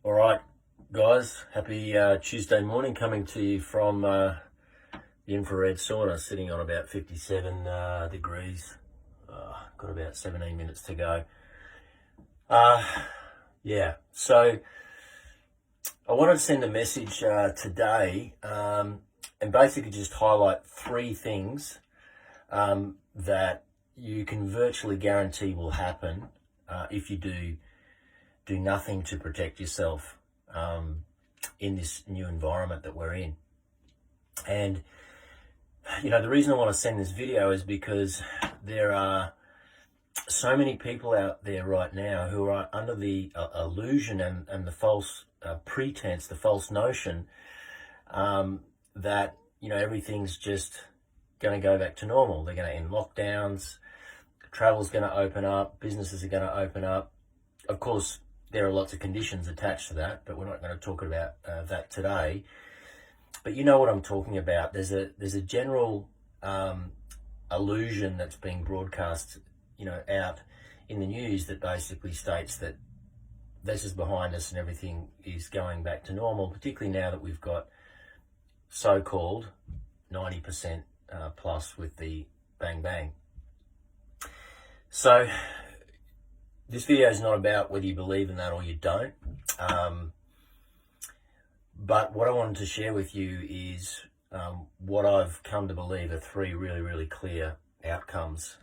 All right, guys, happy Tuesday morning, coming to you from the infrared sauna, sitting on about 57 degrees. Got about 17 minutes to go. So I wanted to send a message today and basically just highlight three things that you can virtually guarantee will happen if you do nothing to protect yourself in this new environment that we're in. And, the reason I want to send this video is because there are so many people out there right now who are under the illusion and the false pretense, the false notion that, everything's just going to go back to normal. They're going to end lockdowns, travel's going to open up, businesses are going to open up. Of course, there are lots of conditions attached to that, but we're not going to talk about that today. But you know what I'm talking about. There's a general illusion that's being broadcast, out in the news that basically states that this is behind us and everything is going back to normal, particularly now that we've got so-called 90% plus with the bang bang. So this video is not about whether you believe in that or you don't. But what I wanted to share with you is what I've come to believe are three really, really clear outcomes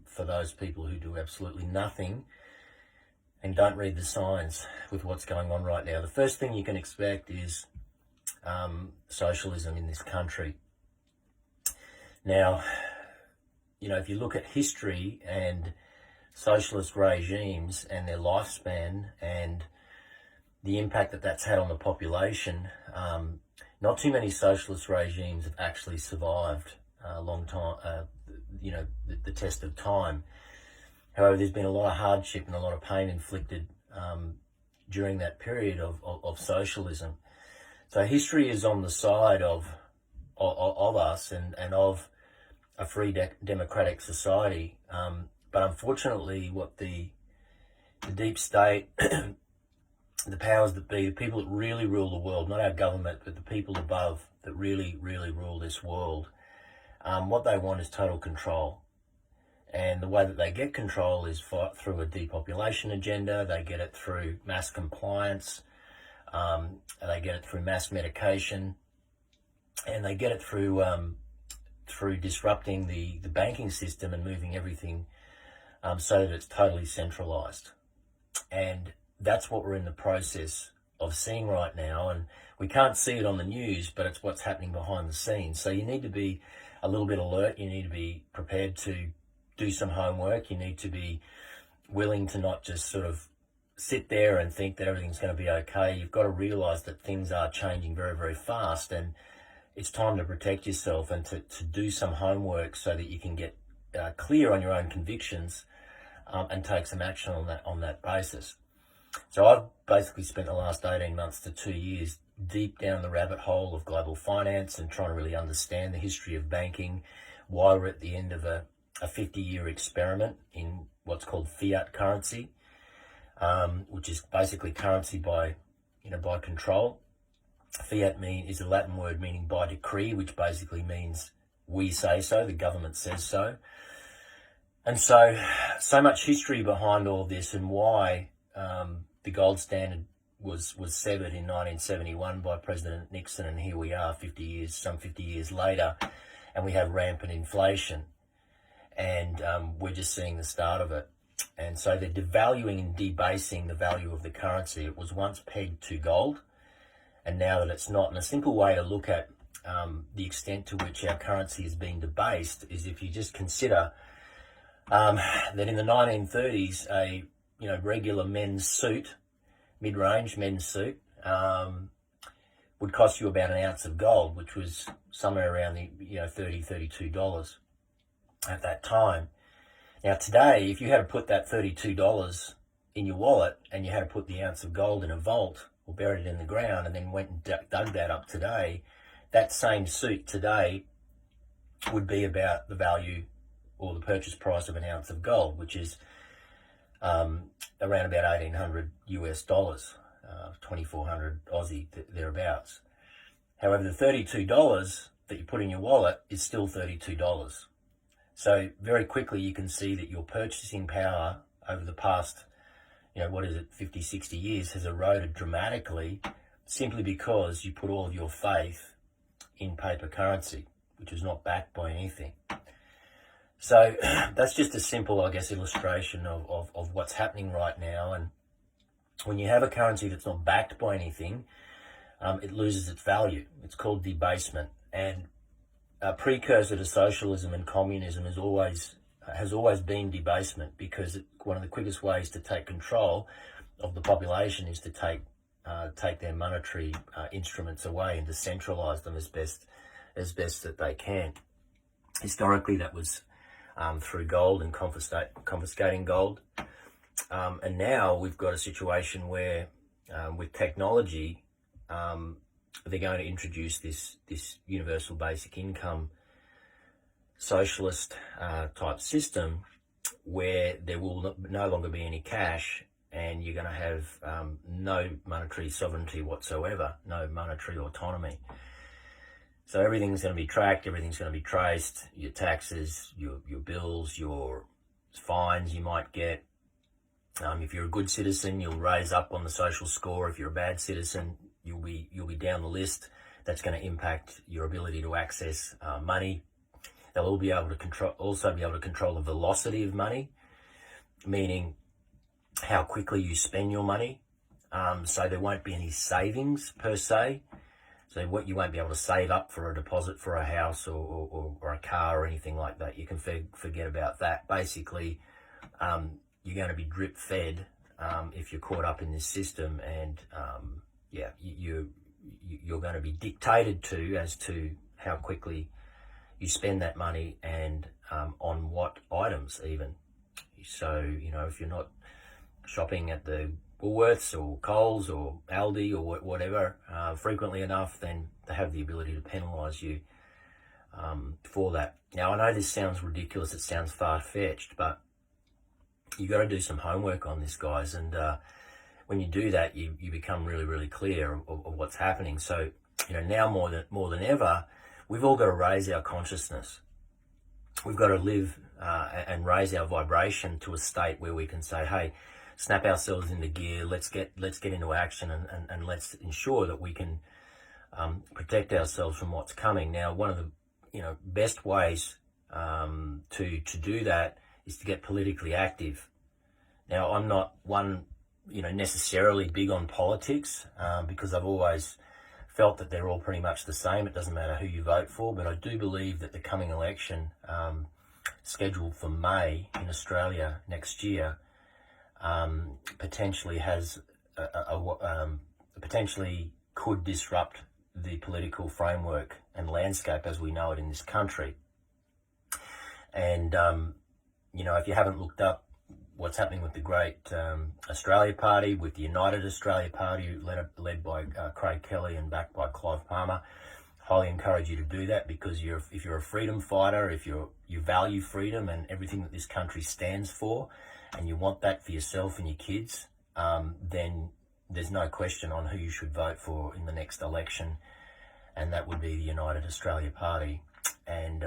for those people who do absolutely nothing and don't read the signs with what's going on right now. The first thing you can expect is socialism in this country. Now, if you look at history and socialist regimes and their lifespan and the impact that that's had on the population, not too many socialist regimes have actually survived a long time, the test of time. However, there's been a lot of hardship and a lot of pain inflicted during that period of socialism. So history is on the side of us and of a free democratic society. But unfortunately, what the deep state, the powers that be, the people that really rule the world, not our government, but the people above that really, really rule this world, what they want is total control. And the way that they get control is through a depopulation agenda. They get it through mass compliance. They get it through mass medication. And they get it through disrupting the banking system and moving everything so that it's totally centralized. And that's what we're in the process of seeing right now. And we can't see it on the news, but it's what's happening behind the scenes. So you need to be a little bit alert. You need to be prepared to do some homework. You need to be willing to not just sort of sit there and think that everything's going to be okay. You've got to realize that things are changing very, very fast, and it's time to protect yourself and to do some homework so that you can get clear on your own convictions and take some action on that basis. So I've basically spent the last 18 months to 2 years deep down the rabbit hole of global finance and trying to really understand the history of banking, why we're at the end of a 50-year experiment in what's called fiat currency, which is basically currency by control. Fiat is a Latin word meaning by decree, which basically means we say so, the government says so. And so much history behind all this, and why the gold standard was severed in 1971 by President Nixon, and here we are 50 years later, and we have rampant inflation, and we're just seeing the start of it. And so they're devaluing and debasing the value of the currency. It was once pegged to gold, and now that it's not. And a simple way to look at the extent to which our currency is being debased is if you just consider that in the 1930s, a regular men's suit, mid-range men's suit, would cost you about an ounce of gold, which was somewhere around the $30, $32 at that time. Now today, if you had to put that $32 in your wallet and you had to put the ounce of gold in a vault or buried it in the ground and then went and dug that up today, that same suit today would be about the value or the purchase price of an ounce of gold, which is around about $1,800 US. 2,400 Aussie, thereabouts. However, the $32 that you put in your wallet is still $32. So very quickly you can see that your purchasing power over the past, 50, 60 years has eroded dramatically, simply because you put all of your faith in paper currency, which is not backed by anything. So that's just a simple, I guess, illustration of what's happening right now. And when you have a currency that's not backed by anything, it loses its value. It's called debasement. And a precursor to socialism and communism has always been debasement, because one of the quickest ways to take control of the population is to take their monetary instruments away and to centralise them as best that they can. Historically, that was through gold and confiscating gold. And now we've got a situation where with technology, they're going to introduce this universal basic income socialist type system, where there will no longer be any cash, and you're going to have no monetary sovereignty whatsoever, no monetary autonomy. So everything's going to be tracked, everything's going to be traced, your taxes, your bills, your fines you might get. If you're a good citizen, you'll raise up on the social score. If you're a bad citizen, you'll be down the list. That's going to impact your ability to access money. They'll also be able to control the velocity of money, meaning how quickly you spend your money. So there won't be any savings per se. So you won't be able to save up for a deposit for a house or a car or anything like that. You can forget about that. Basically, you're going to be drip fed if you're caught up in this system, and you're going to be dictated to as to how quickly you spend that money and on what items even. So, if you're not shopping at the Woolworths or Coles or Aldi or whatever frequently enough, then they have the ability to penalise you for that. Now, I know this sounds ridiculous, it sounds far-fetched, but you got to do some homework on this, guys, and when you do that, you become really, really clear of what's happening. So, now more than ever, we've all got to raise our consciousness. We've got to live and raise our vibration to a state where we can say, hey, snap ourselves into gear, let's get into action, and let's ensure that we can protect ourselves from what's coming. Now, one of the best ways to do that is to get politically active. Now, I'm not one necessarily big on politics, because I've always felt that they're all pretty much the same. It doesn't matter who you vote for, but I do believe that the coming election, scheduled for May in Australia next year, potentially has potentially could disrupt the political framework and landscape as we know it in this country. And if you haven't looked up what's happening with the Great Australia Party, with the United Australia Party, led by Craig Kelly and backed by Clive Palmer, highly encourage you to do that, because if you're a freedom fighter, if you value freedom and everything that this country stands for, and you want that for yourself and your kids, then there's no question on who you should vote for in the next election, and that would be the United Australia Party. And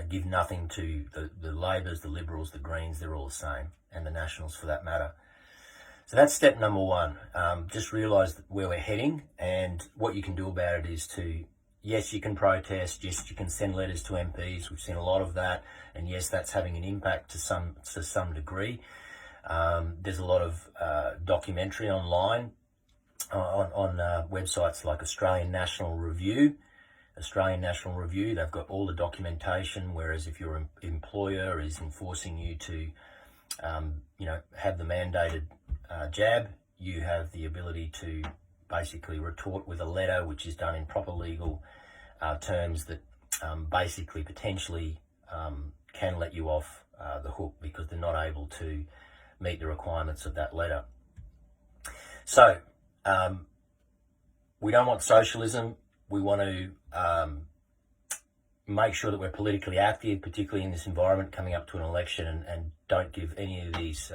give nothing to the Labors, the Liberals, the Greens, they're all the same, and the Nationals for that matter. So that's step number one. Just realise where we're heading, and what you can do about it is yes, you can protest, yes, you can send letters to MPs. We've seen a lot of that, and yes, that's having an impact to some degree. There's a lot of documentary online on websites like Australian National Review. They've got all the documentation, whereas if your employer is enforcing you to, have the mandated jab, you have the ability to basically retort with a letter, which is done in proper legal terms that basically potentially can let you off the hook, because they're not able to meet the requirements of that letter. So we don't want socialism. We want to make sure that we're politically active, particularly in this environment coming up to an election, and don't give any of these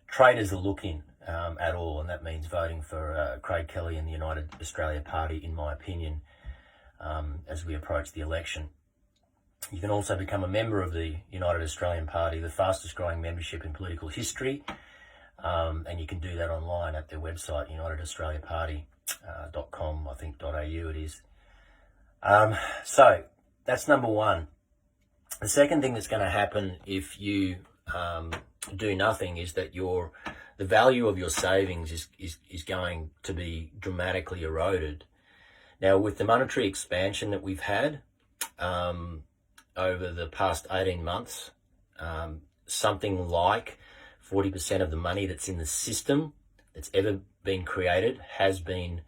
traitors a look in. at all, and that means voting for Craig Kelly and the United Australia Party, in my opinion, as we approach the election. You can also become a member of the United Australian Party, the fastest growing membership in political history, and you can do that online at their website, unitedaustraliaparty.com, I think .au it is. So that's number one. The second thing that's going to happen if you do nothing is that the value of your savings is going to be dramatically eroded. Now, with the monetary expansion that we've had over the past 18 months, something like 40% of the money that's in the system that's ever been created has been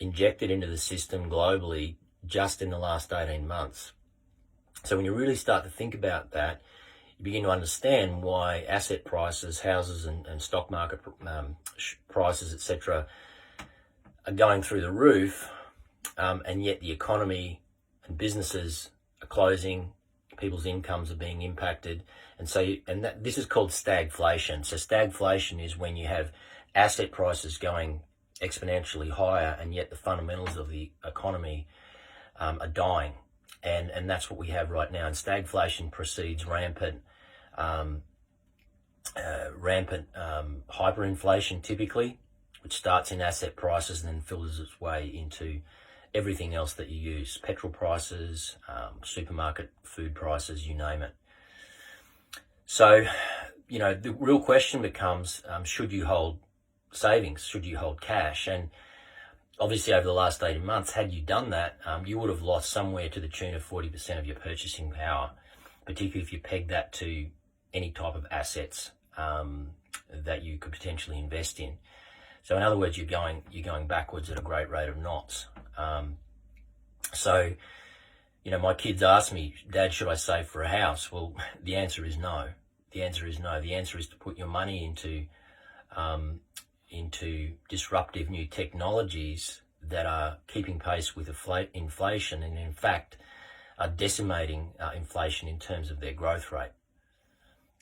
injected into the system globally just in the last 18 months. So when you really start to think about that, you begin to understand why asset prices, houses and stock market prices, etc., are going through the roof, and yet the economy and businesses are closing, people's incomes are being impacted, and so this is called stagflation. So stagflation is when you have asset prices going exponentially higher, and yet the fundamentals of the economy are dying. And that's what we have right now. And stagflation precedes rampant hyperinflation typically, which starts in asset prices and then filters its way into everything else that you use. Petrol prices, supermarket food prices, you name it. So, the real question becomes, should you hold savings? Should you hold cash? And obviously, over the last 18 months, had you done that, you would have lost somewhere to the tune of 40% of your purchasing power, particularly if you peg that to any type of assets that you could potentially invest in. So in other words, you're going backwards at a great rate of knots. So, my kids ask me, Dad, should I save for a house? Well, the answer is no. The answer is no. The answer is to put your money into disruptive new technologies that are keeping pace with inflation and, in fact, are decimating inflation in terms of their growth rate.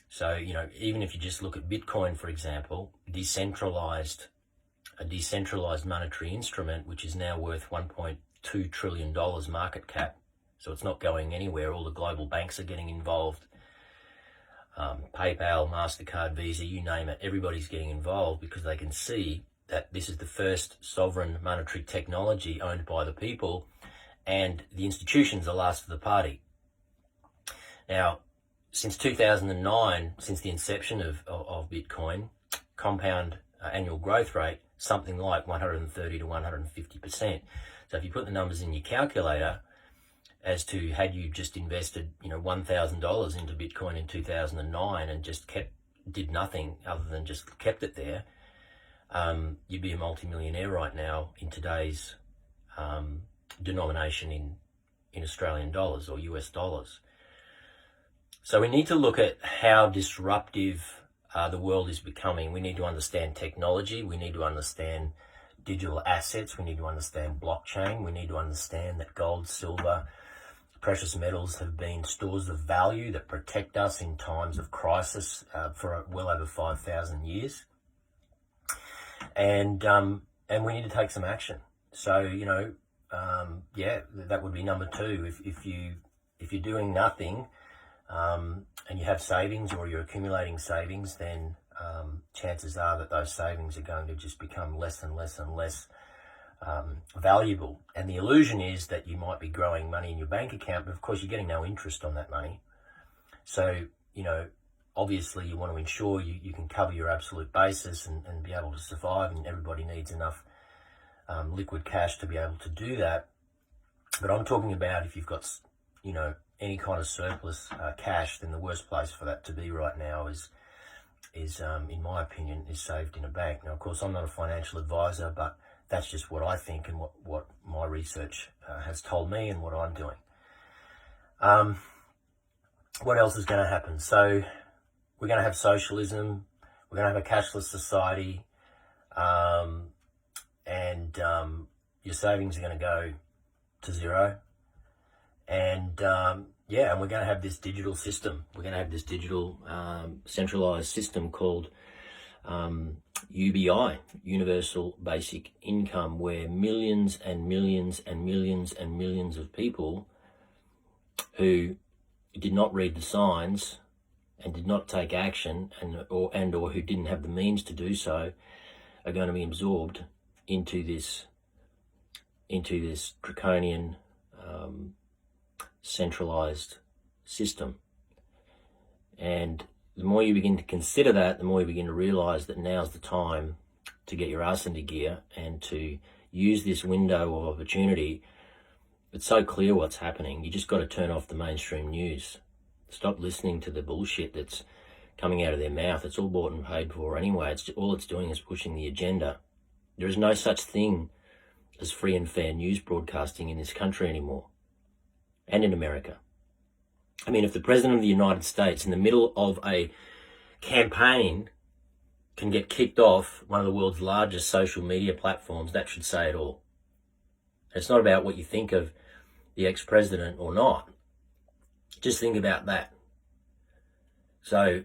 So, even if you just look at Bitcoin, for example, a decentralized monetary instrument, which is now worth $1.2 trillion market cap. So it's not going anywhere. All the global banks are getting involved. PayPal, MasterCard, Visa, you name it, everybody's getting involved because they can see that this is the first sovereign monetary technology owned by the people, and the institutions are last to the party. Now, since 2009, since the inception of Bitcoin, compound annual growth rate, something like 130 to 150%. So if you put the numbers in your calculator as to had you just invested, $1,000 into Bitcoin in 2009 and just did nothing other than just kept it there, you'd be a multimillionaire right now in today's denomination in Australian dollars or US dollars. So we need to look at how disruptive the world is becoming. We need to understand technology. We need to understand digital assets. We need to understand blockchain. We need to understand that gold, silver, precious metals have been stores of value that protect us in times of crisis for well over 5,000 years. And we need to take some action. So, that would be number two. If you're doing nothing, and you have savings or you're accumulating savings, then chances are that those savings are going to just become less and less and less valuable. And the illusion is that you might be growing money in your bank account, but of course you're getting no interest on that money. So, obviously you want to ensure you can cover your absolute basis and be able to survive, and everybody needs enough liquid cash to be able to do that. But I'm talking about if you've got, any kind of surplus cash, then the worst place for that to be right now is in my opinion, is saved in a bank. Now, of course, I'm not a financial advisor, but that's just what I think and what my research has told me and what I'm doing. What else is going to happen? So we're going to have socialism. We're going to have a cashless society, and your savings are going to go to zero. And and we're going to have this digital system. We're going to have this digital centralized system called UBI, Universal Basic Income, where millions and millions and millions and millions of people who did not read the signs and did not take action or who didn't have the means to do so are going to be absorbed into this draconian centralized system. And the more you begin to consider that, the more you begin to realize that now's the time to get your ass into gear and to use this window of opportunity. It's so clear what's happening. You just got to turn off the mainstream news. Stop listening to the bullshit that's coming out of their mouth. It's all bought and paid for anyway. All it's doing is pushing the agenda. There is no such thing as free and fair news broadcasting in this country anymore, and in America. I mean, if the President of the United States, in the middle of a campaign, can get kicked off one of the world's largest social media platforms, that should say it all. It's not about what you think of the ex-president or not. Just think about that. So,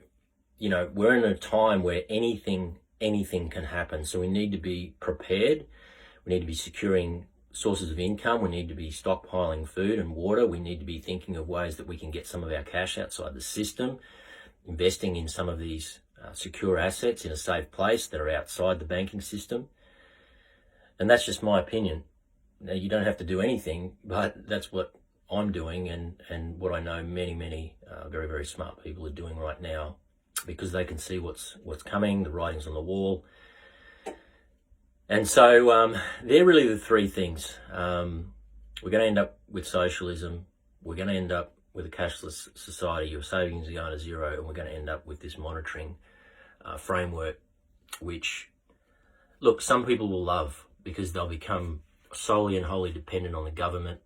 you know, we're in a time where anything can happen. So we need to be prepared. We need to be securing sources of income. We need to be stockpiling food and water. We need to be thinking of ways that we can get some of our cash outside the system, investing in some of these secure assets in a safe place that are outside the banking system. And that's just my opinion. Now, you don't have to do anything, but that's what I'm doing and what I know many very, very smart people are doing right now, because they can see what's coming, the writing's on the wall. And so they're really the three things. We're going to end up with socialism. We're going to end up with a cashless society. Your savings are going to zero, and we're going to end up with this monitoring framework, which, look, some people will love because they'll become solely and wholly dependent on the government.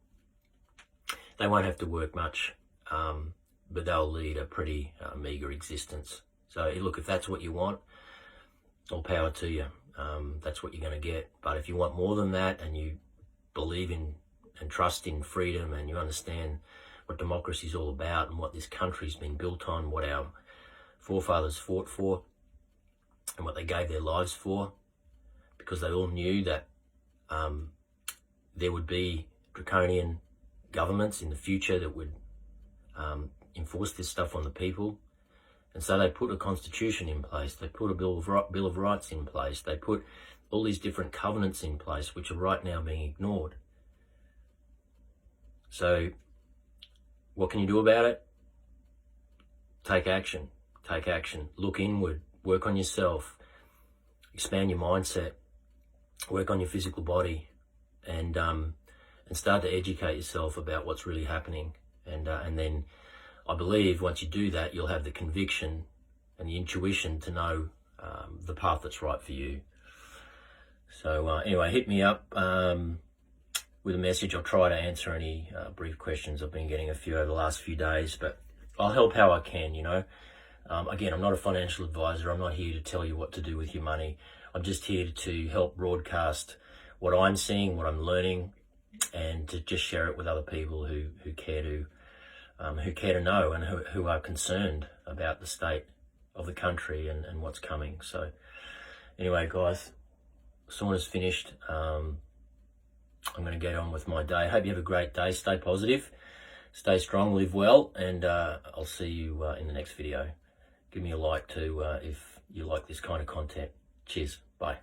They won't have to work much, but they'll lead a pretty meager existence. So, look, if that's what you want, all power to you. That's what you're going to get. But if you want more than that, and you believe in and trust in freedom, and you understand what democracy is all about and what this country's been built on, what our forefathers fought for and what they gave their lives for, because they all knew that there would be draconian governments in the future that would enforce this stuff on the people. And so they put a constitution in place, they put a Bill of Rights in place, they put all these different covenants in place, which are right now being ignored. So what can you do about it? Take action, look inward, work on yourself, expand your mindset, work on your physical body, and start to educate yourself about what's really happening. And then I believe once you do that, you'll have the conviction and the intuition to know the path that's right for you. So anyway, hit me up with a message. I'll try to answer any brief questions. I've been getting a few over the last few days, but I'll help how I can, you know. Again, I'm not a financial advisor. I'm not here to tell you what to do with your money. I'm just here to help broadcast what I'm seeing, what I'm learning, and to just share it with other people who care to know and who are concerned about the state of the country and what's coming. So anyway, guys, sauna's finished. I'm going to get on with my day. Hope you have a great day. Stay positive, stay strong, live well, and I'll see you in the next video. Give me a like too if you like this kind of content. Cheers. Bye.